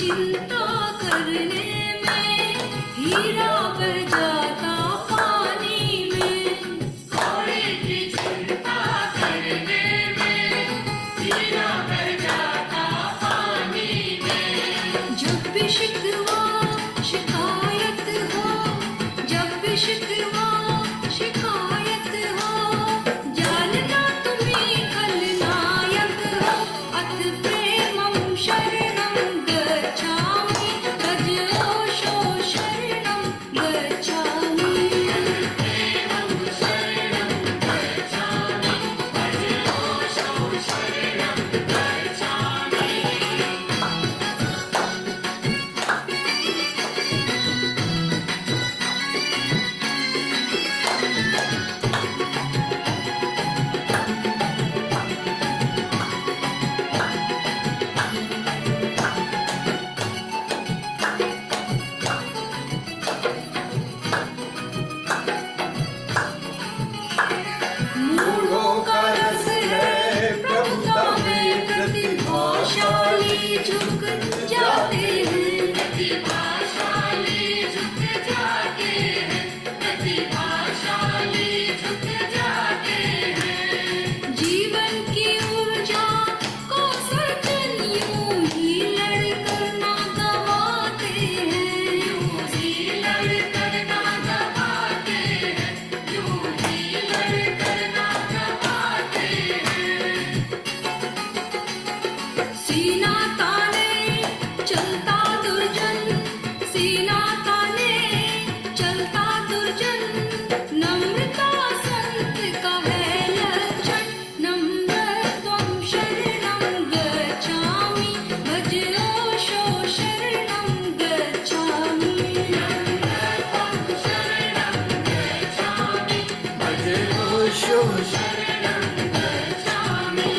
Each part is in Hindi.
चिंता करने में हीरा बह जाता पानी में। घोड़े की चिंता करने में हीरा बह जाता पानी में। जब भी शिकवा शिकायत हो, जब भी शिकवा शिकायत हो, जानना तुम्ही खलनायक हो। अथ प्रेमं शरणं गच्छामि, भज ओशो शरणं गच्छामि। प्रेमं शरणं गच्छामि, भज ओशो शरणं गच्छामि। मूढ़ों का रस है प्रभुता में, प्रतिभाशाली झुक जाते हैं। प्रतिभाशाली झुक जाते हैं, प्रतिभाशाली झुक जाते हैं। जीवन की ऊर्जा को सजन यूं ही लड़कर ना गवाते हैं। यूं ही लड़कर ना गवाते हैं, यूं ही लड़कर ना गवाते हैं। सीना ताने चलता दुर्जन, सीना ताने चलता दुर्जन, नम्रता संत का है लक्षण। नम्रत्वं शरणं गच्छामि, भज ओशो शरणं गच्छामि। नम्रत्वं शरणं गच्छामि, भज ओशो शरणं गच्छामि।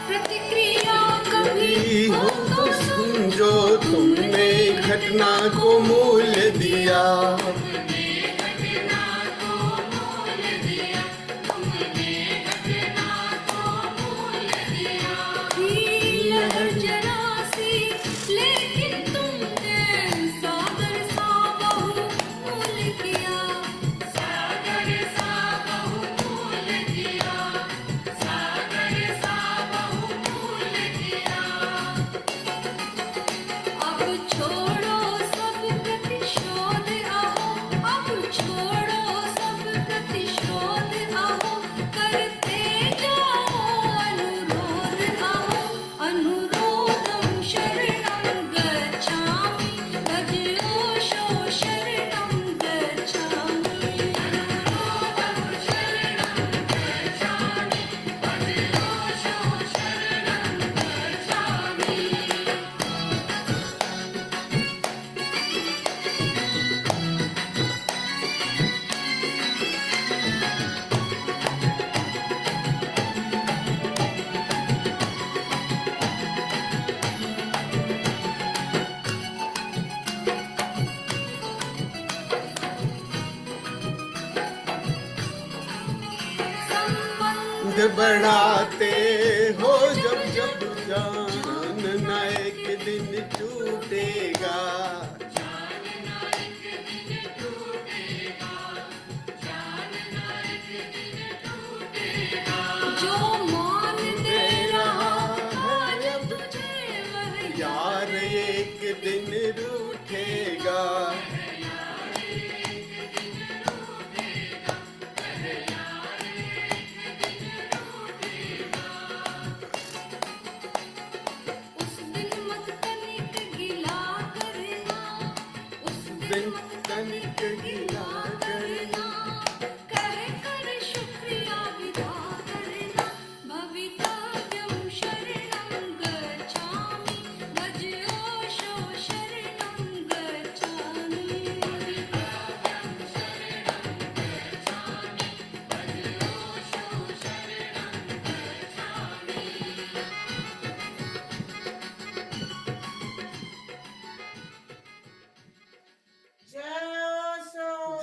प्रतिक्रिया कभी हो हो तो तो सुन जो तुमने घटना को मूल दिया। तुमने घटना को मोल दिया, तुमने घटना को मोल दिया। थी लहर जरा सी, लेकिन तुमने सागर सा बहुमूल किया। सागर सा बहुमूल किया, सागर सा बहुमूल किया। अब छोड़ो सब प्रतिशोध आओ, अब छोड़ो सब प्रतिशोध आओ, करते जाओ अनुरोध आओ। अनुरोधं शरणं गच्छामि, भज ओशो शरणं गच्छामि। अनुरोधं शरणं गच्छामि, भज ओशो शरणं गच्छामि। संबंध बढ़ाते हो जब जब जान न एक दिन टूटेगा। जो मान दे रहा आज तुझे वह यार एक दिन रूठेगा।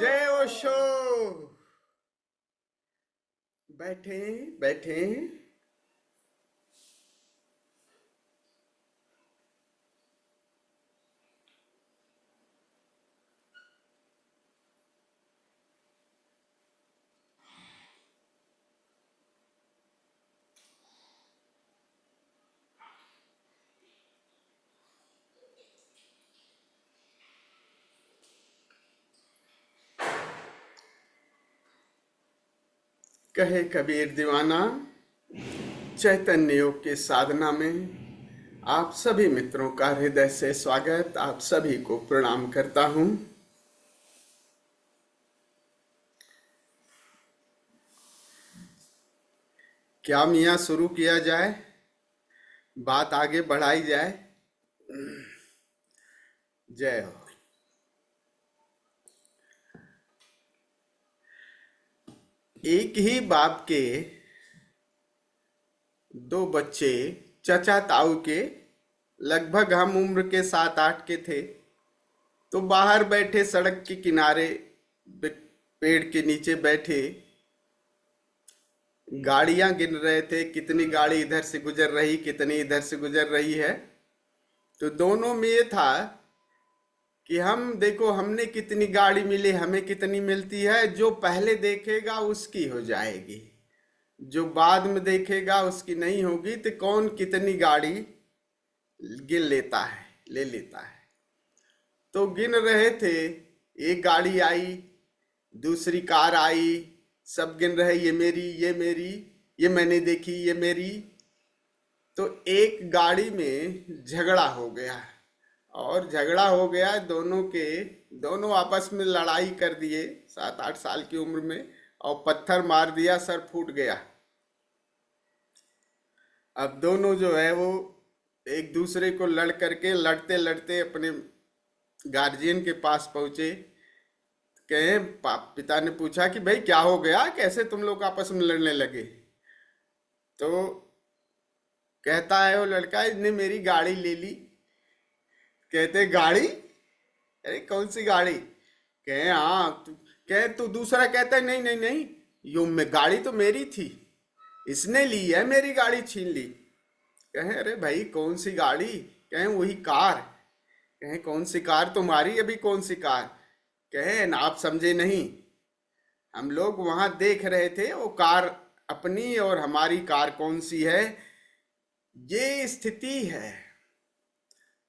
जय ओशो। बैठे बैठे। कहे कबीर दीवाना, चैतन्य योग के साधना में आप सभी मित्रों का हृदय से स्वागत, आप सभी को प्रणाम करता हूं। क्या मियाँ शुरू किया जाए, बात आगे बढ़ाई जाए। जय हो। एक ही बाप के दो बच्चे चचा ताऊ के, लगभग हम उम्र के 7-8 के थे। तो बाहर बैठे सड़क के किनारे पेड़ के नीचे बैठे गाड़ियां गिन रहे थे, कितनी गाड़ी इधर से गुजर रही, कितनी इधर से गुजर रही है। तो दोनों में ये था कि हम देखो हमने कितनी गाड़ी मिली, हमें कितनी मिलती है। जो पहले देखेगा उसकी हो जाएगी, जो बाद में देखेगा उसकी नहीं होगी। तो कौन कितनी गाड़ी गिन लेता है, ले लेता है। तो गिन रहे थे, एक गाड़ी आई, दूसरी कार आई, सब गिन रहे, ये मेरी, ये मेरी, ये मैंने देखी, ये मेरी। तो एक गाड़ी में झगड़ा हो गया, और झगड़ा हो गया दोनों आपस में लड़ाई कर दिए 7-8 साल की उम्र में, और पत्थर मार दिया, सर फूट गया। अब दोनों जो है वो एक दूसरे को लड़ करके लड़ते लड़ते अपने गार्जियन के पास पहुंचे। कहे पिता ने पूछा कि भाई क्या हो गया, कैसे तुम लोग आपस में लड़ने लगे। तो कहता है वो लड़का, इसने मेरी गाड़ी ले ली। कहते गाड़ी, अरे कौन सी गाड़ी। कहे हाँ, कहे तू दूसरा कहता है नहीं नहीं नहीं, यो में गाड़ी तो मेरी थी, इसने ली है, मेरी गाड़ी छीन ली। कहे अरे भाई कौन सी गाड़ी। कहे वही कार। कहे कौन सी कार तुम्हारी, अभी कौन सी कार। कहे ना आप समझे नहीं, हम लोग वहां देख रहे थे वो कार अपनी और हमारी कार कौन सी है। ये स्थिति है,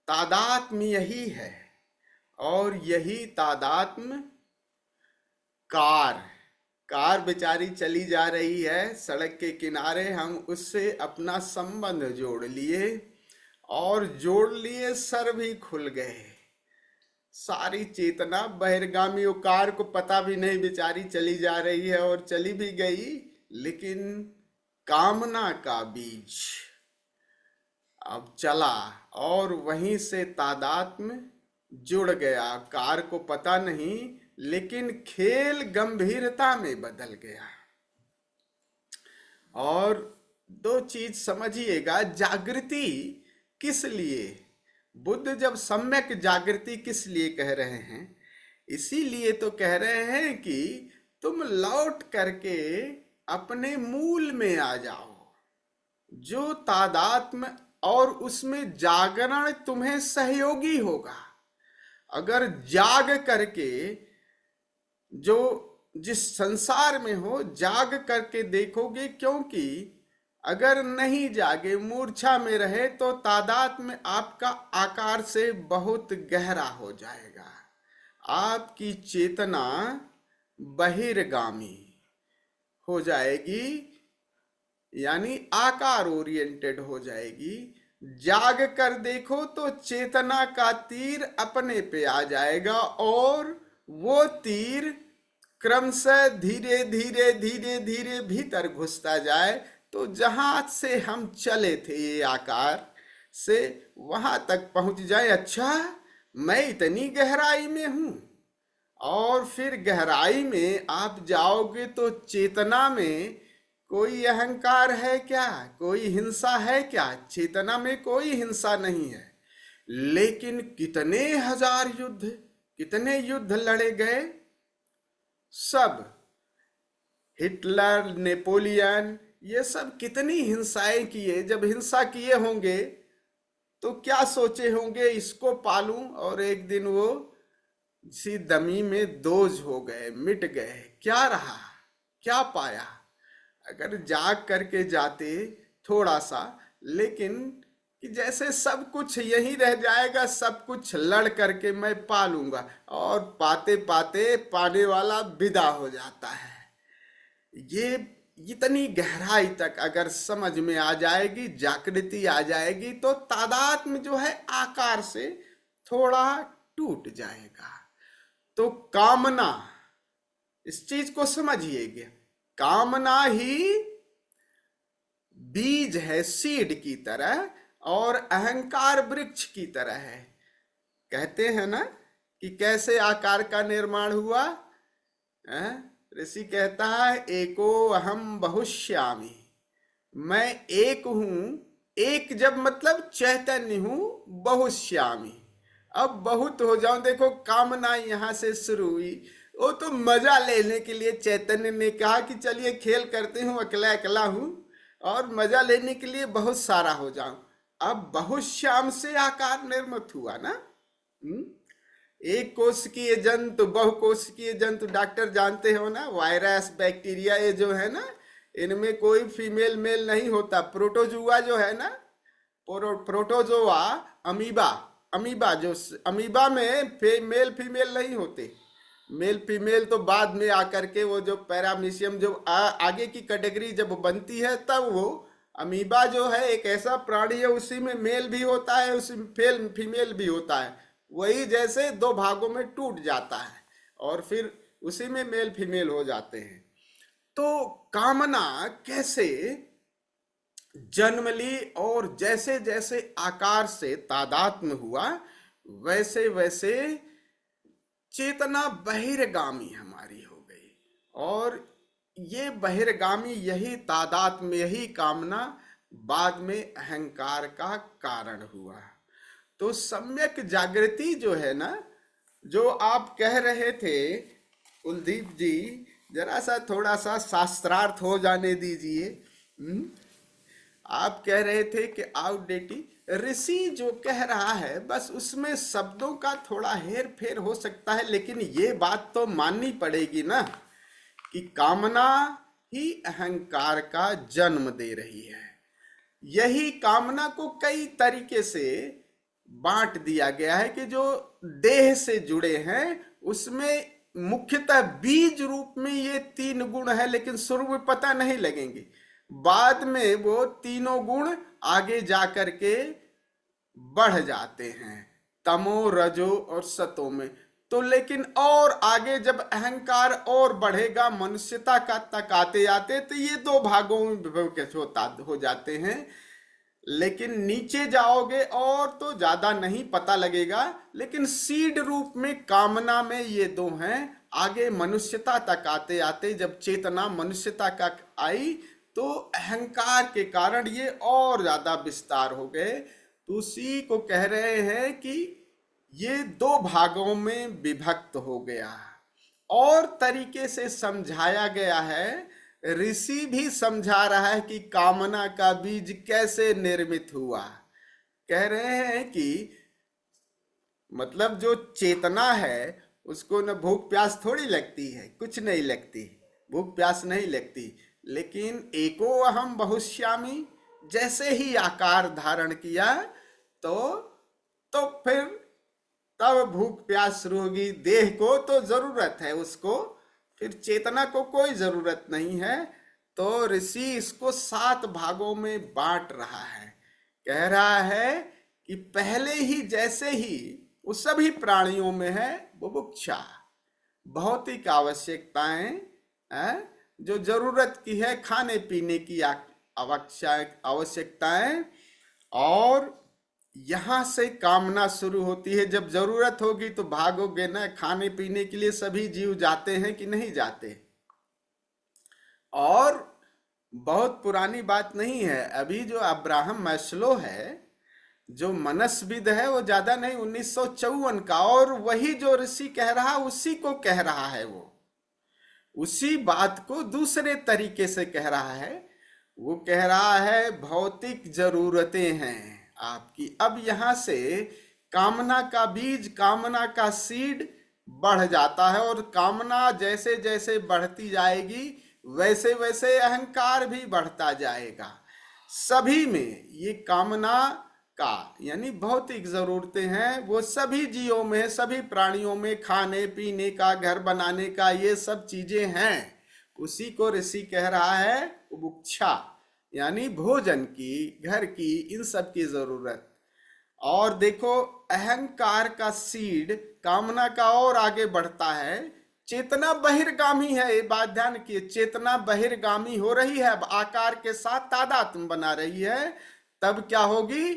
तादात्म्य यही है। और यही तादात्म्य कार बेचारी चली जा रही है सड़क के किनारे, हम उससे अपना संबंध जोड़ लिए, और जोड़ लिए सर भी खुल गए। सारी चेतना बहिर्गामी, वो कार को पता भी नहीं बेचारी चली जा रही है, और चली भी गई, लेकिन कामना का बीज अब चला, और वहीं से तादात्म्य जुड़ गया। कार को पता नहीं, लेकिन खेल गंभीरता में बदल गया। और दो चीज समझिएगा, जागृति किस लिए, बुद्ध जब सम्यक जागृति किस लिए कह रहे हैं, इसीलिए तो कह रहे हैं कि तुम लौट करके अपने मूल में आ जाओ, जो तादात्म्य, और उसमें जागरण तुम्हें सहयोगी होगा। अगर जाग करके, जो जिस संसार में हो, जाग करके देखोगे, क्योंकि अगर नहीं जागे, मूर्छा में रहे, तो तादात्म्य आपका आकार से बहुत गहरा हो जाएगा। आपकी चेतना बहिर्गामी हो जाएगी, यानी आकार ओरिएंटेड हो जाएगी। जाग कर देखो तो चेतना का तीर अपने पे आ जाएगा, और वो तीर क्रमशः धीरे धीरे धीरे धीरे भीतर घुसता जाए, तो जहां से हम चले थे ये आकार से, वहां तक पहुंच जाए। अच्छा, मैं इतनी गहराई में हूं। और फिर गहराई में आप जाओगे तो चेतना में कोई अहंकार है क्या, कोई हिंसा है क्या। चेतना में कोई हिंसा नहीं है, लेकिन कितने हजार युद्ध, कितने युद्ध लड़े गए, सब हिटलर, नेपोलियन, ये सब कितनी हिंसाएं किए। जब हिंसा किए होंगे तो क्या सोचे होंगे, इसको पालूं, और एक दिन वो इसी दमी में दोज हो गए, मिट गए। क्या रहा, क्या पाया? अगर जाग करके जाते थोड़ा सा, लेकिन कि जैसे सब कुछ यही रह जाएगा, सब कुछ लड़ करके मैं पा लूंगा, और पाते पाते पाने वाला विदा हो जाता है। ये इतनी गहराई तक अगर समझ में आ जाएगी, जागृति आ जाएगी, तो तादात्म्य जो है आकार से थोड़ा टूट जाएगा। तो कामना, इस चीज को समझिएगा, कामना ही बीज है, सीड की तरह, और अहंकार वृक्ष की तरह है। कहते हैं ना कि कैसे आकार का निर्माण हुआ। ऋषि कहता है, एको अहम बहुश्यामी, मैं एक हूं। एक जब मतलब चैतन्य हूं, बहुश्यामी, अब बहुत हो जाऊं। देखो कामना यहां से शुरू हुई, वो तो मजा लेने के लिए चैतन्य ने कहा कि चलिए खेल करते हूं, अकेला अकेला हूं, और मजा लेने के लिए बहुत सारा हो जाऊं। अब बहुश्याम से आकार निर्मित हुआ ना। एक कोशिकीय जंतु, बहुकोशिकीय जंतु, डॉक्टर जानते हो ना, वायरस, बैक्टीरिया, ये जो है ना, इनमें कोई फीमेल मेल नहीं होता। प्रोटोजुआ जो है ना, प्रोटोजोआ, अमीबा, अमीबा जो अमीबा में मेल फीमेल नहीं होते। मेल फीमेल तो बाद में आकर के, वो जो पैरामीशियम जो आगे की कैटेगरी जब बनती है, तब वो अमीबा जो है एक ऐसा प्राणी है, उसी में मेल भी होता है, उसी में फीमेल भी होता है। वही जैसे दो भागों में टूट जाता है और फिर उसी में मेल फीमेल हो जाते हैं। तो कामना कैसे जन्म ली, और जैसे जैसे आकार से तादात्म्य हुआ, वैसे वैसे चेतना बहिर्गामी हमारी हो गई। और ये बहिर्गामी, यही तादात्म्य, यही कामना बाद में अहंकार का कारण हुआ। तो सम्यक जागृति जो है ना, जो आप कह रहे थे कुलदीप जी, जरा सा थोड़ा सा शास्त्रार्थ हो जाने दीजिए। आप कह रहे थे कि आउटडेटेड, ऋषि जो कह रहा है बस उसमें शब्दों का थोड़ा हेर फेर हो सकता है, लेकिन ये बात तो माननी पड़ेगी ना कि कामना ही अहंकार का जन्म दे रही है। यही कामना को कई तरीके से बांट दिया गया है कि जो देह से जुड़े हैं उसमें मुख्यतः बीज रूप में ये 3 गुण है, लेकिन शुरू में पता नहीं लगेंगे, बाद में वो तीनों गुण आगे जाकर के बढ़ जाते हैं, तमो, रजो और सतो में। तो लेकिन और आगे जब अहंकार और बढ़ेगा, मनुष्यता का तक आते आते, तो ये 2 भागों में विभक्त हो जाते हैं। लेकिन नीचे जाओगे और तो ज्यादा नहीं पता लगेगा, लेकिन सीड रूप में कामना में ये 2 हैं। आगे मनुष्यता तक आते आते जब चेतना मनुष्यता का आई, तो अहंकार के कारण ये और ज्यादा विस्तार हो गए। तो उसी को कह रहे हैं कि ये 2 भागों में विभक्त हो गया। और तरीके से समझाया गया है, ऋषि भी समझा रहा है कि कामना का बीज कैसे निर्मित हुआ। कह रहे हैं कि मतलब जो चेतना है उसको न भूख प्यास थोड़ी लगती है, कुछ नहीं लगती, भूख प्यास नहीं लगती, लेकिन एको अहम बहुश्यामी जैसे ही आकार धारण किया तो फिर तब भूख प्यास शुरू होगी। देह को तो जरूरत है उसको, फिर चेतना को कोई जरूरत नहीं है। तो ऋषि इसको 7 भागों में बांट रहा है। कह रहा है कि पहले ही जैसे ही उस सभी प्राणियों में है बुभुक्षा, भौतिक आवश्यकताएं, जो जरूरत की है, खाने पीने की आवश्यकताएं, और यहां से कामना शुरू होती है। जब जरूरत होगी तो भागोगे ना, खाने पीने के लिए सभी जीव जाते हैं कि नहीं जाते। और बहुत पुरानी बात नहीं है, अभी जो अब्राहम मैस्लो है, जो मनस्विद है, वो ज्यादा नहीं, 1954 का, और वही जो ऋषि कह रहा उसी को कह रहा है वो, उसी बात को दूसरे तरीके से कह रहा है। वो कह रहा है भौतिक जरूरतें हैं आपकी। अब यहां से कामना का बीज, कामना का सीड बढ़ जाता है, और कामना जैसे जैसे बढ़ती जाएगी वैसे वैसे अहंकार भी बढ़ता जाएगा। सभी में ये कामना का यानी भौतिक जरूरतें हैं, वो सभी जीवों में, सभी प्राणियों में, खाने पीने का, घर बनाने का, ये सब चीजें हैं। उसी को ऋषि कह रहा है बुभुक्षा, यानी भोजन की, घर की, इन सब की जरूरत। और देखो अहंकार का सीड कामना का और आगे बढ़ता है, चेतना बहिर्गामी है। ये बात ध्यान की, चेतना बहिर्गामी हो रही है, अब आकार के साथ तादात्म्य बना रही है। तब क्या होगी?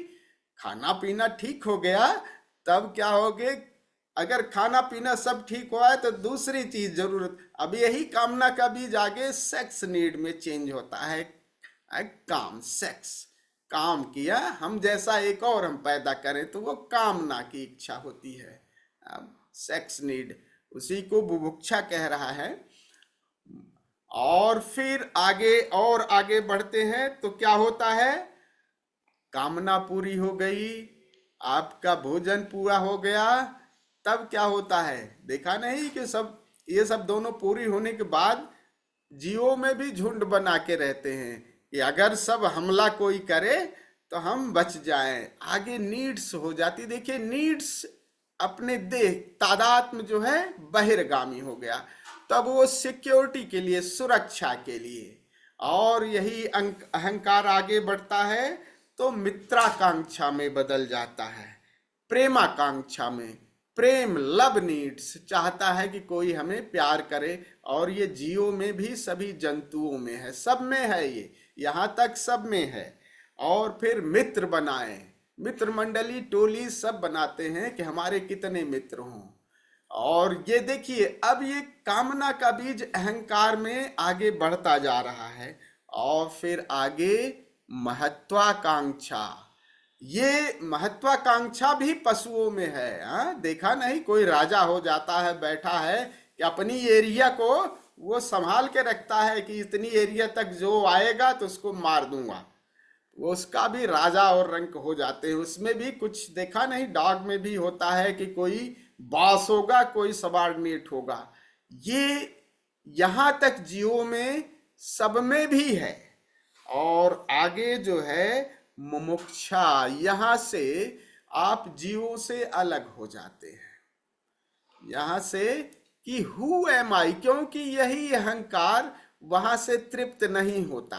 खाना पीना ठीक हो गया, तब क्या होगे? अगर खाना पीना सब ठीक हुआ है तो दूसरी चीज जरूरत, अब यही कामना का बीज आगे सेक्स नीड में चेंज होता है। काम, सेक्स, काम किया हम जैसा एक और हम पैदा करें, तो वो कामना की इच्छा होती है। अब सेक्स नीड, उसी को बुभुक्षा कह रहा है। और फिर आगे और आगे बढ़ते हैं तो क्या होता है? कामना पूरी हो गई, आपका भोजन पूरा हो गया, तब क्या होता है? देखा नहीं कि सब ये सब दोनों पूरी होने के बाद जीवों में भी झुंड बना के रहते हैं कि अगर सब हमला कोई करे तो हम बच जाएं। आगे नीड्स हो जाती, देखिए नीड्स अपने देह, तादात्म्य जो है बहिर्गामी हो गया, तब वो सिक्योरिटी के लिए, सुरक्षा के लिए। और यही अहंकार आगे बढ़ता है तो मित्राकांक्षा में बदल जाता है, प्रेमाकांक्षा में। प्रेम, लव नीड्स, चाहता है कि कोई हमें प्यार करे, और ये जीवों में भी, सभी जंतुओं में है, सब में है ये, यहाँ तक सब में है। और फिर मित्र बनाए, मित्र मंडली, टोली सब बनाते हैं कि हमारे कितने मित्र हों। और ये देखिए अब ये कामना का बीज अहंकार में आगे बढ़ता जा रहा है। और फिर आगे महत्वाकांक्षा, ये महत्वाकांक्षा भी पशुओं में है। हाँ, देखा नहीं, कोई राजा हो जाता है, बैठा है कि अपनी एरिया को वो संभाल के रखता है कि इतनी एरिया तक जो आएगा तो उसको मार दूंगा, वो उसका भी राजा और रंक हो जाते हैं। उसमें भी कुछ देखा नहीं, डॉग में भी होता है कि कोई बॉस होगा, कोई सबॉर्डिनेट होगा। ये यहां तक जीवों में, सब में भी है। और आगे जो है मुमुक्षा, यहां से आप जीवों से अलग हो जाते हैं, यहां से कि हु एम आई, क्योंकि यही अहंकार वहां से तृप्त नहीं होता,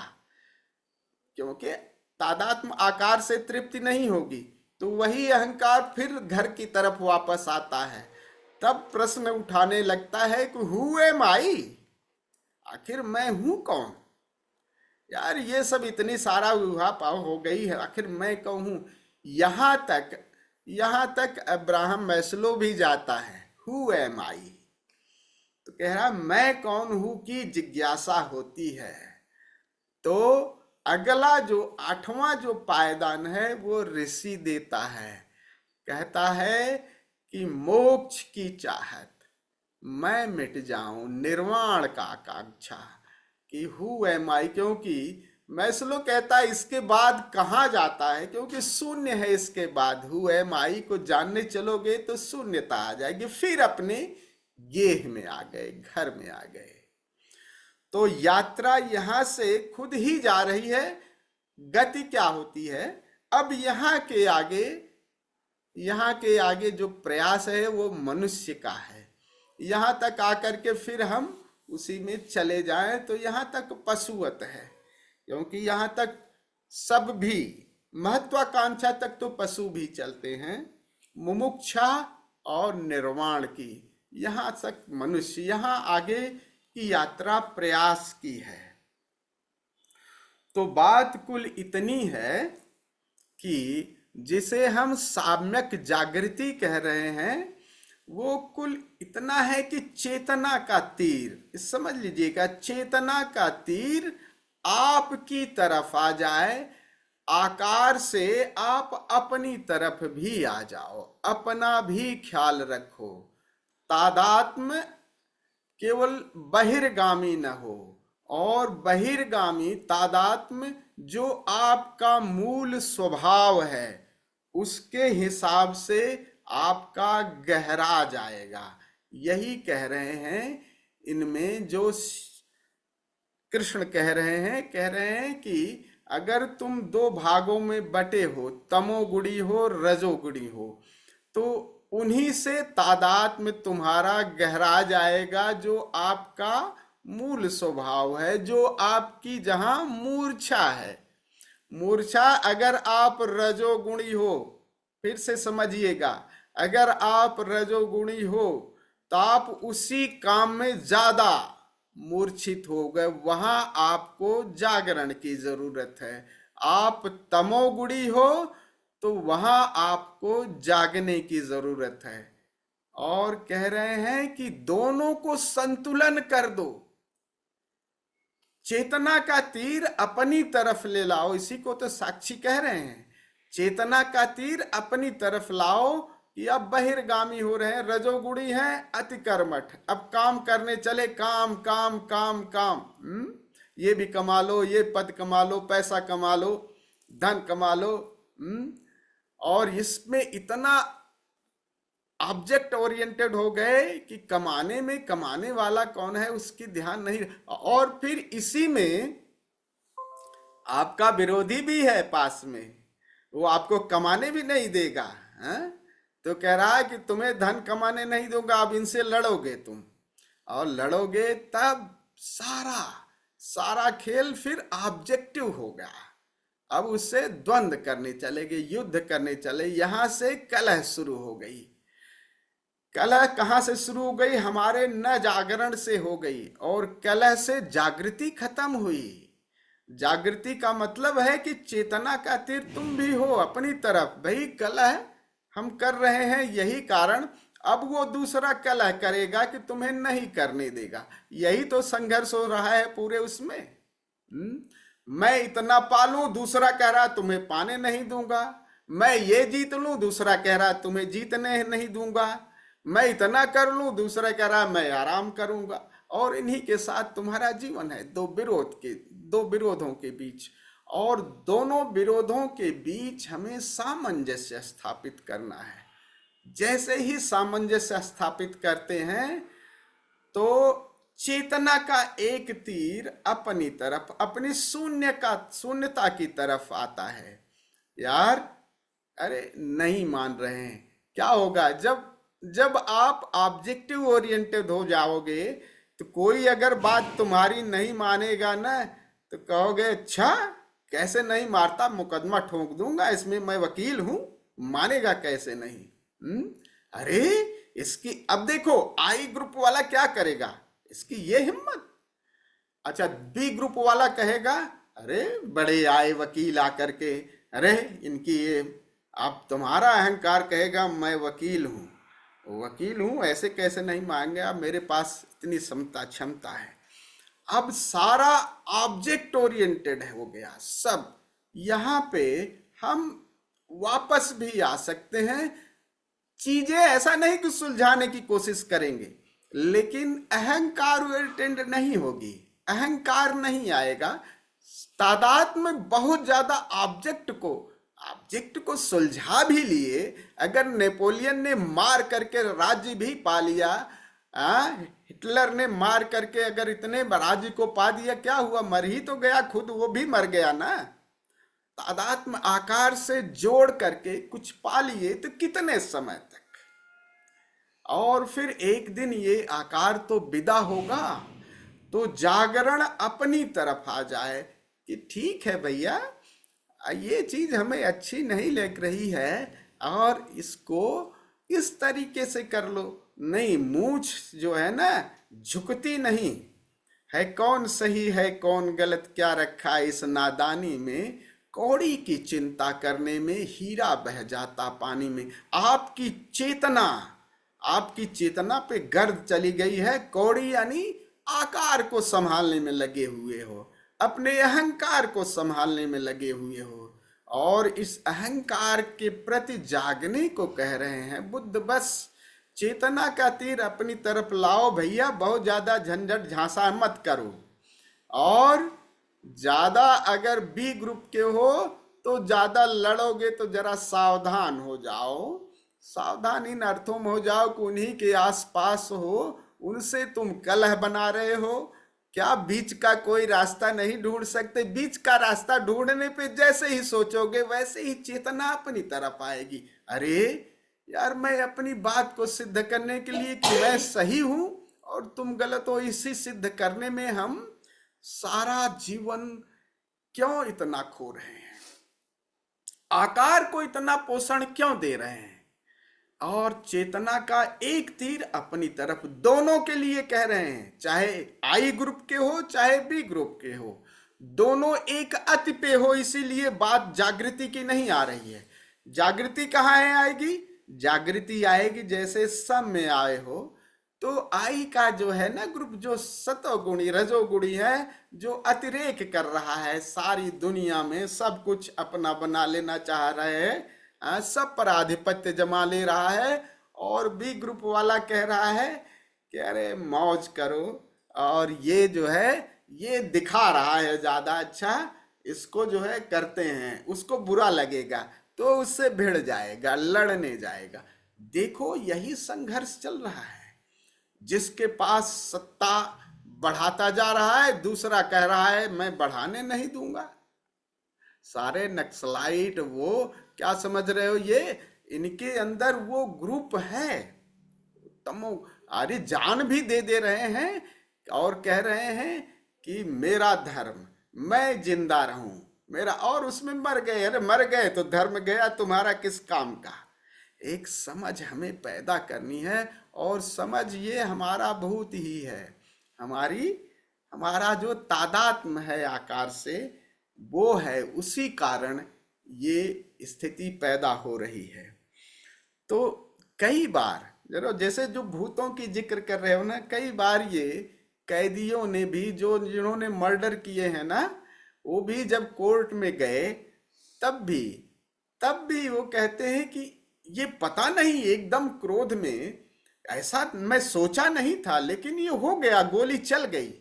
क्योंकि तादात्म्य आकार से तृप्ति नहीं होगी, तो वही अहंकार फिर घर की तरफ वापस आता है। तब प्रश्न उठाने लगता है कि हु एम आई, आखिर मैं हूं कौन? यार ये सब इतनी सारा उहापोह हो गई है, आखिर मैं कौन हूं? यहां तक अब्राहम मैस्लो भी जाता है, हु एम आई, तो कह रहा मैं कौन हूं की जिज्ञासा होती है। तो अगला जो 8वां जो पायदान है वो ऋषि देता है, कहता है कि मोक्ष की चाहत, मैं मिट जाऊं, निर्वाण का आकांक्षा, कि हु एम आई, क्योंकि मैस्लो कहता है इसके बाद कहाँ जाता है, क्योंकि शून्य है इसके बाद। हु एम आई को जानने चलोगे तो शून्यता आ जाएगी, फिर अपने गेह में आ गए, घर में आ गए। तो यात्रा यहां से खुद ही जा रही है। गति क्या होती है? अब यहाँ के आगे जो प्रयास है वो मनुष्य का है। यहां तक आकर के फिर हम उसी में चले जाएं तो यहां तक पशुवत है, क्योंकि यहां तक सब भी, महत्वाकांक्षा तक तो पशु भी चलते हैं, मुमुक्षा और निर्वाण की, यहां तक मनुष्य, यहां आगे की यात्रा प्रयास की है। तो बात कुल इतनी है कि जिसे हम साम्यक जागृति कह रहे हैं, वो कुल इतना है कि चेतना का तीर, समझ लीजिएगा, चेतना का तीर आपकी तरफ आ जाए, आकार से आप अपनी तरफ भी आ जाओ, अपना भी ख्याल रखो, तादात्म्य केवल बहिर्गामी न हो, और बहिर्गामी तादात्म्य जो आपका मूल स्वभाव है उसके हिसाब से आपका गहरा जाएगा। यही कह रहे हैं इनमें जो कृष्ण कह रहे हैं कि अगर तुम दो भागों में बटे हो, तमोगुणी हो रजोगुणी हो, तो उन्हीं से तादात्म्य तुम्हारा गहरा जाएगा, जो आपका मूल स्वभाव है, जो आपकी जहां मूर्छा है। मूर्छा अगर आप रजोगुणी हो, फिर से समझिएगा, अगर आप रजोगुणी हो तो आप उसी काम में ज्यादा मूर्छित हो गए, वहां आपको जागरण की जरूरत है। आप तमोगुणी हो तो वहां आपको जागने की जरूरत है। और कह रहे हैं कि दोनों को संतुलन कर दो, चेतना का तीर अपनी तरफ ले लाओ। इसी को तो साक्षी कह रहे हैं, चेतना का तीर अपनी तरफ लाओ कि अब बहिर्गामी हो रहे हैं, रजोगुणी हैं, अति कर्मठ, अब काम करने चले, काम काम काम काम। ये भी कमा लो, ये पद कमा लो, पैसा कमा लो, धन कमा लो। और इसमें इतना ऑब्जेक्ट ओरिएंटेड हो गए कि कमाने में कमाने वाला कौन है उसकी ध्यान नहीं। और फिर इसी में आपका विरोधी भी है पास में, वो आपको कमाने भी नहीं देगा। तो कह रहा है कि तुम्हें धन कमाने नहीं दूंगा, अब इनसे लड़ोगे तुम, और लड़ोगे तब सारा खेल फिर ऑब्जेक्टिव होगा। अब उससे द्वंद्व करने चलेगे, युद्ध करने चले। यहां से कलह शुरू हो गई। कलह कहां से शुरू हो गई? हमारे न जागरण से हो गई, और कलह से जागृति खत्म हुई। जागृति का मतलब है कि चेतना का तीर तुम भी हो अपनी तरफ। भाई कलह हम कर रहे हैं, यही कारण अब वो दूसरा कलह करेगा कि तुम्हें नहीं करने देगा। यही तो संघर्ष हो रहा है पूरे उसमें। मैं इतना पालूं, दूसरा कह रहा तुम्हें पाने नहीं दूंगा। मैं ये जीत लूं, दूसरा कह रहा तुम्हें जीतने नहीं दूंगा। मैं इतना कर लूं, दूसरा कह रहा मैं आराम करूंगा। और इन्हीं के साथ तुम्हारा जीवन है, दो विरोधों के बीच। और दोनों विरोधों के बीच हमें सामंजस्य स्थापित करना है। जैसे ही सामंजस्य स्थापित करते हैं तो चेतना का एक तीर अपनी तरफ, अपनी शून्यता की तरफ आता है। यार अरे नहीं मान रहे हैं, क्या होगा जब आप ऑब्जेक्टिव ओरिएंटेड हो जाओगे तो कोई अगर बात तुम्हारी नहीं मानेगा ना तो कहोगे अच्छा कैसे नहीं मारता, मुकदमा ठोक दूंगा, इसमें मैं वकील हूं, मानेगा कैसे नहीं। अरे इसकी अब देखो आई ग्रुप वाला क्या करेगा, इसकी ये हिम्मत। अच्छा बी ग्रुप वाला कहेगा अरे बड़े आए वकील आकर के, अरे इनकी ये, अब तुम्हारा अहंकार कहेगा मैं वकील हूं, ऐसे कैसे नहीं मांगे, अब मेरे पास इतनी क्षमता है। अब सारा ऑब्जेक्ट ओरिएंटेड हो गया सब। यहां पे हम वापस भी आ सकते हैं। चीजें ऐसा नहीं कि सुलझाने की कोशिश करेंगे, लेकिन अहंकार ओरिएंटेड नहीं होगी, अहंकार नहीं आएगा। तादाद में बहुत ज्यादा ऑब्जेक्ट को सुलझा भी लिए। अगर नेपोलियन ने मार करके राज्य भी पा लिया, हिटलर ने मार करके अगर इतने राज्य को पा दिया, क्या हुआ, मर ही तो गया, खुद वो भी मर गया ना। तादात्म्य आकार से जोड़ करके कुछ पा लिए तो कितने समय तक, और फिर एक दिन ये आकार तो विदा होगा। तो जागरण अपनी तरफ आ जाए कि ठीक है भैया ये चीज हमें अच्छी नहीं लग रही है और इसको इस तरीके से कर लो। नहीं, मूंछ जो है ना झुकती नहीं है। कौन सही है कौन गलत क्या रखा इस नादानी में, कौड़ी की चिंता करने में हीरा बह जाता पानी में। आपकी चेतना पे गर्द चली गई है। कौड़ी यानी आकार को संभालने में लगे हुए हो, अपने अहंकार को संभालने में लगे हुए हो, और इस अहंकार के प्रति जागने को कह रहे हैं बुद्ध। बस चेतना का तीर अपनी तरफ लाओ भैया, बहुत ज्यादा झंझट झांसा मत करो। और ज्यादा अगर बी ग्रुप के हो तो ज्यादा लड़ोगे तो जरा सावधान हो जाओ। सावधान इन अर्थों में हो जाओ कि उन्हीं के आसपास हो, उनसे तुम कलह बना रहे हो। क्या बीच का कोई रास्ता नहीं ढूंढ सकते? बीच का रास्ता ढूंढने पे जैसे ही सोचोगे वैसे ही चेतना अपनी तरफ आएगी। अरे यार, मैं अपनी बात को सिद्ध करने के लिए कि मैं सही हूं और तुम गलत हो, इसी सिद्ध करने में हम सारा जीवन क्यों इतना खो रहे हैं? आकार को इतना पोषण क्यों दे रहे हैं? और चेतना का एक तीर अपनी तरफ, दोनों के लिए कह रहे हैं, चाहे आई ग्रुप के हो चाहे बी ग्रुप के हो, दोनों एक अति पे हो। इसीलिए बात जागृति की नहीं आ रही है। जागृति कहाँ है आएगी? जागृति आएगी जैसे सब में आए हो तो आई का जो है ना ग्रुप, जो सतोगुणी रजोगुणी है, जो अतिरेक कर रहा है सारी दुनिया में, सब कुछ अपना बना लेना चाह रहे हैं, सब पर आधिपत्य जमा ले रहा है। और बी ग्रुप वाला कह रहा है कि अरे मौज करो, और ये जो है ये दिखा रहा है ज्यादा अच्छा, इसको जो है करते हैं, उसको बुरा लगेगा तो उससे भिड़ जाएगा, लड़ने जाएगा। देखो यही संघर्ष चल रहा है। जिसके पास सत्ता बढ़ाता जा रहा है, दूसरा कह रहा है मैं बढ़ाने नहीं दूंगा। सारे नक्सलाइट वो क्या समझ रहे हो, ये इनके अंदर वो ग्रुप है तमो, अरे जान भी दे रहे हैं और कह रहे हैं कि मेरा धर्म, मैं जिंदा रहूं मेरा, और उसमें मर गए। अरे मर गए तो धर्म गया, तुम्हारा किस काम का? एक समझ हमें पैदा करनी है, और समझ ये हमारा बहुत ही है, हमारा जो तादात्म्य है आकार से, वो है, उसी कारण ये स्थिति पैदा हो रही है। तो कई बार जैसे जो भूतों की जिक्र कर रहे हो ना, कई बार ये कैदियों ने भी, जो जिन्होंने मर्डर किए हैं ना, वो भी जब कोर्ट में गए तब भी वो कहते हैं कि ये पता नहीं, एकदम क्रोध में ऐसा मैं सोचा नहीं था, लेकिन ये हो गया, गोली चल गई,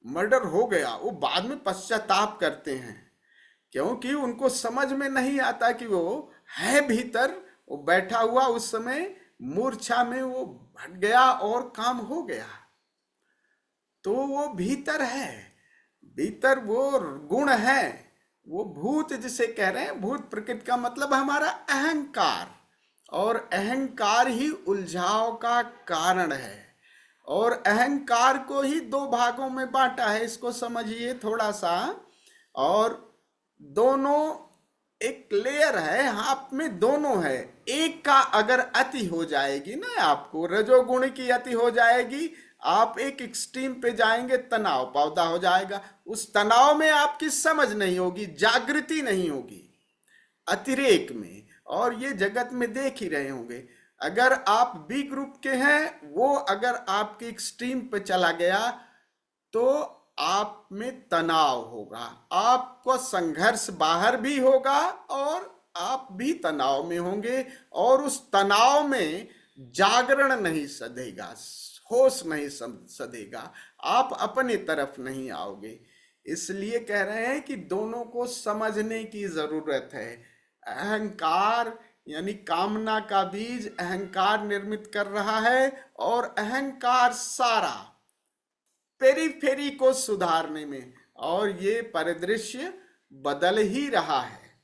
मर्डर हो गया। वो बाद में पश्चाताप करते हैं, क्योंकि उनको समझ में नहीं आता कि वो है भीतर, वो बैठा हुआ उस समय मूर्छा में वो भट गया और काम हो गया। तो वो भीतर है, भीतर वो गुण है, वो भूत जिसे कह रहे हैं। भूत प्रकृति का मतलब हमारा अहंकार, और अहंकार ही उलझाव का कारण है। और अहंकार को ही दो भागों में बांटा है, इसको समझिए थोड़ा सा। और दोनों एक लेयर है, आप में दोनों है। एक का अगर अति हो जाएगी ना, आपको रजोगुण की अति हो जाएगी, आप एक एक्सट्रीम पे जाएंगे, तनाव पैदा हो जाएगा। उस तनाव में आपकी समझ नहीं होगी, जागृति नहीं होगी, अतिरेक में। और ये जगत में देख ही रहे होंगे, अगर आप बी ग्रुप के हैं, वो अगर आपके एक्सट्रीम पे चला गया तो आप में तनाव होगा, आपको संघर्ष बाहर भी होगा और आप भी तनाव में होंगे, और उस तनाव में जागरण नहीं सधेगा, होश नहीं सधेगा, आप अपनी तरफ नहीं आओगे। इसलिए कह रहे हैं कि दोनों को समझने की जरूरत है। अहंकार यानी कामना का बीज अहंकार निर्मित कर रहा है, और अहंकार सारा पेरीफेरी को सुधारने में, और ये परिदृश्य बदल ही रहा है।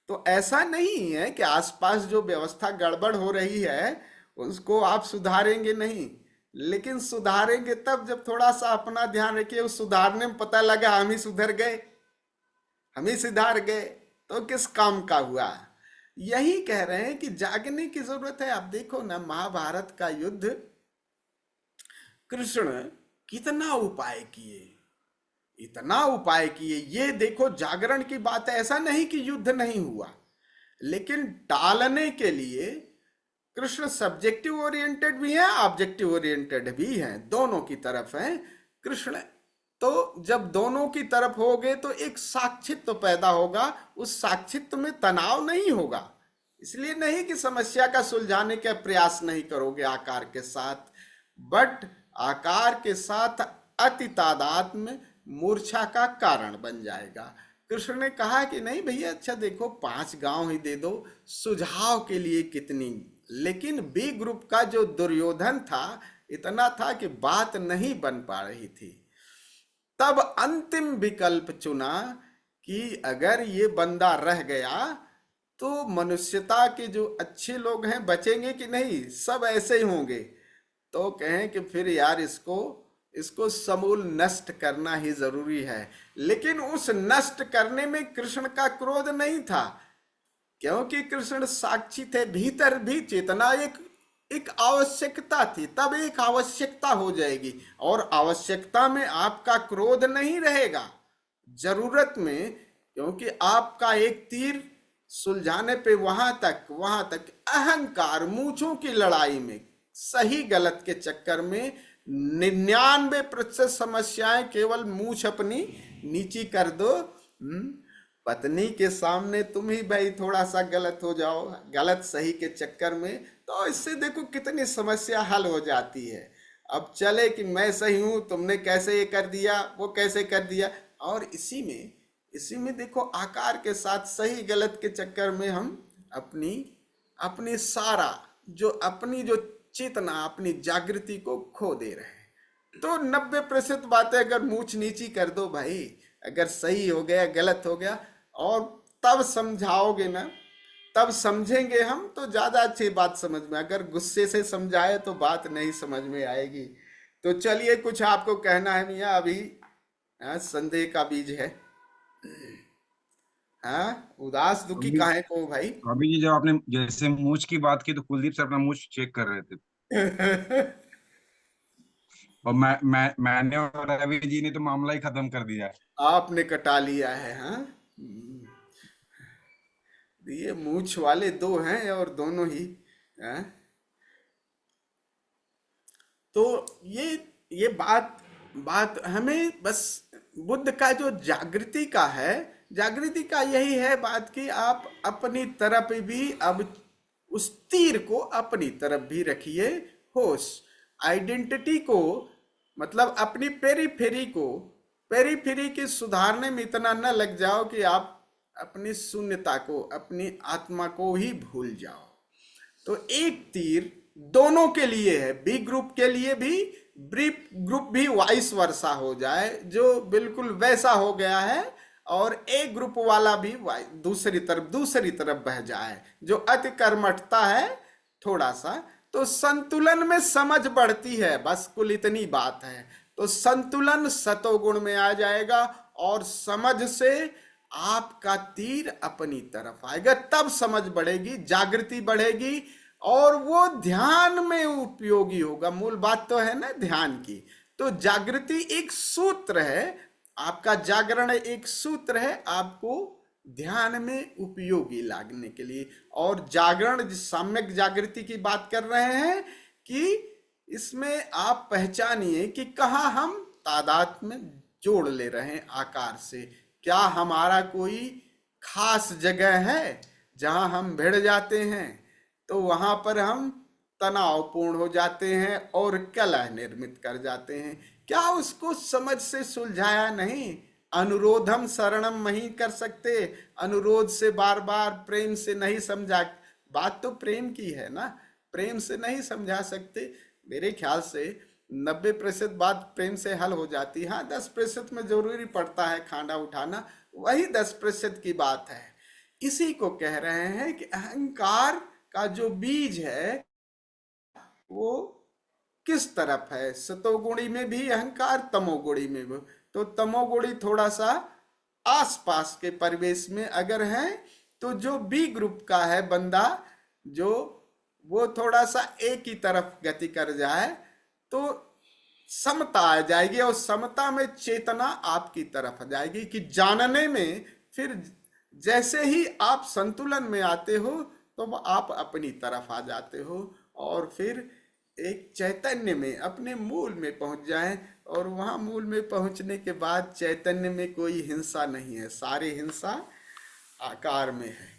तो ऐसा नहीं है कि आसपास जो व्यवस्था गड़बड़ हो रही है उसको आप सुधारेंगे नहीं, लेकिन सुधारेंगे तब जब थोड़ा सा अपना ध्यान रखिए। उस सुधारने में पता लगा हम ही सुधर गए, हम ही सुधार गए, तो किस काम का हुआ? यही कह रहे हैं कि जागने की जरूरत है। आप देखो ना, महाभारत का युद्ध कृष्ण कितना उपाय किए, इतना उपाय किए। ये देखो जागरण की बात है, ऐसा नहीं कि युद्ध नहीं हुआ, लेकिन टालने के लिए कृष्ण सब्जेक्टिव ओरिएंटेड भी है, ऑब्जेक्टिव ओरिएंटेड भी है, दोनों की तरफ है कृष्ण। तो जब दोनों की तरफ होगे तो एक साक्षित्व पैदा होगा, उस साक्षित्व में तनाव नहीं होगा, इसलिए नहीं कि समस्या का सुलझाने का प्रयास नहीं करोगे आकार के साथ, बट आकार के साथ अति तादाद में मूर्छा का कारण बन जाएगा। कृष्ण ने कहा कि नहीं भैया, अच्छा देखो 5 गांव ही दे दो सुझाव के लिए कितनी, लेकिन बी ग्रुप का जो दुर्योधन था इतना था कि बात नहीं बन पा रही थी। तब अंतिम विकल्प चुना कि अगर ये बंदा रह गया तो मनुष्यता के जो अच्छे लोग हैं बचेंगे कि नहीं, सब ऐसे ही होंगे। तो कहें कि फिर यार इसको समूल नष्ट करना ही जरूरी है। लेकिन उस नष्ट करने में कृष्ण का क्रोध नहीं था, क्योंकि कृष्ण साक्षी थे। भीतर भी चेतना एक आवश्यकता थी, तब एक आवश्यकता हो जाएगी, और आवश्यकता में आपका क्रोध नहीं रहेगा, जरूरत में, क्योंकि आपका एक तीर सुलझाने पे वहां तक अहंकार मूंछों की लड़ाई में, सही गलत के चक्कर में 99% समस्याएं केवल मूंछ अपनी नीची कर दो। पत्नी के सामने तुम ही भाई थोड़ा सा गलत हो जाओ, गलत सही के चक्कर में, तो इससे देखो कितनी समस्या हल हो जाती है। अब चले कि मैं सही हूं, तुमने कैसे ये कर दिया, वो कैसे कर दिया, और इसी में देखो आकार के साथ सही गलत के चक्कर में हम अपनी सारा अपनी जो चेतना, अपनी जागृति को खो दे रहे हैं। तो 90% बातें अगर मूंछ नीची कर दो भाई, अगर सही हो गया गलत हो गया, और तब समझाओगे ना, तब समझेंगे हम, तो ज्यादा अच्छी बात समझ में। अगर गुस्से से समझाए तो बात नहीं समझ में आएगी। तो चलिए, कुछ आपको कहना है मियाँ? अभी संदेह का बीज है। हाँ, उदास दुखी अभी काहे को भाई? अभी ये जब आपने जैसे मूछ की बात की तो कुलदीप सर अपना मूछ चेक कर रहे थे, और मैंने और रवि जी ने तो मामला ही खत्म कर दिया है। आपने कटा लिया है। हाँ, ये मूछ वाले 2 हैं और दोनों ही हाँ? तो ये बात हमें बस बुद्ध का जो जागृति का है, जागृति का यही है बात कि आप अपनी तरफ भी अब उस तीर को अपनी तरफ भी रखिए। होश आइडेंटिटी को, मतलब अपनी पेरीफेरी की सुधारने में इतना न लग जाओ कि आप अपनी शून्यता को, अपनी आत्मा को ही भूल जाओ। तो एक तीर दोनों के लिए है, बी ग्रुप के लिए भी, बी ग्रुप भी वाइस वर्सा हो जाए, जो बिल्कुल वैसा हो गया है, और ए ग्रुप वाला भी दूसरी तरफ बह जाए, जो अति कर्मठता है थोड़ा सा। तो संतुलन में समझ बढ़ती है, बस कुल इतनी बात है। तो संतुलन सतोगुण में आ जाएगा, और समझ से आपका तीर अपनी तरफ आएगा, तब समझ बढ़ेगी, जागृति बढ़ेगी, और वो ध्यान में उपयोगी होगा। मूल बात तो है ना ध्यान की। तो जागृति एक सूत्र है, आपका जागरण एक सूत्र है आपको ध्यान में उपयोगी लागने के लिए। और जागरण, सम्यक जागृति की बात कर रहे हैं कि इसमें आप पहचानिए कि कहाँ हम तादाद में जोड़ ले रहे हैं आकार से। क्या हमारा कोई खास जगह है जहां हम भिड़ जाते हैं, तो वहां पर हम तनावपूर्ण हो जाते हैं और कलह निर्मित कर जाते हैं? क्या उसको समझ से सुलझाया नहीं? अनुरोधम शरणम नहीं कर सकते, अनुरोध से बार बार प्रेम से नहीं समझा, बात तो प्रेम की है ना, प्रेम से नहीं समझा सकते। मेरे ख्याल से 90% बात प्रेम से हल हो जाती है। हाँ, 10% में जरूरी पड़ता है खाना उठाना, वही 10% की बात है। इसी को कह रहे हैं कि अहंकार का जो बीज है वो किस तरफ है? सतोगुणी में भी अहंकार, तमोगुणी में भी। तो तमोगुणी थोड़ा सा आसपास के परिवेश में अगर है, तो जो बी ग्रुप का है बंदा, जो वो थोड़ा सा एक ही तरफ गति कर जाए तो समता आ जाएगी, और समता में चेतना आपकी तरफ आ जाएगी कि जानने में, फिर जैसे ही आप संतुलन में आते हो तो आप अपनी तरफ आ जाते हो, और फिर एक चैतन्य में अपने मूल में पहुंच जाएं। और वहां मूल में पहुंचने के बाद चैतन्य में कोई हिंसा नहीं है, सारी हिंसा आकार में है।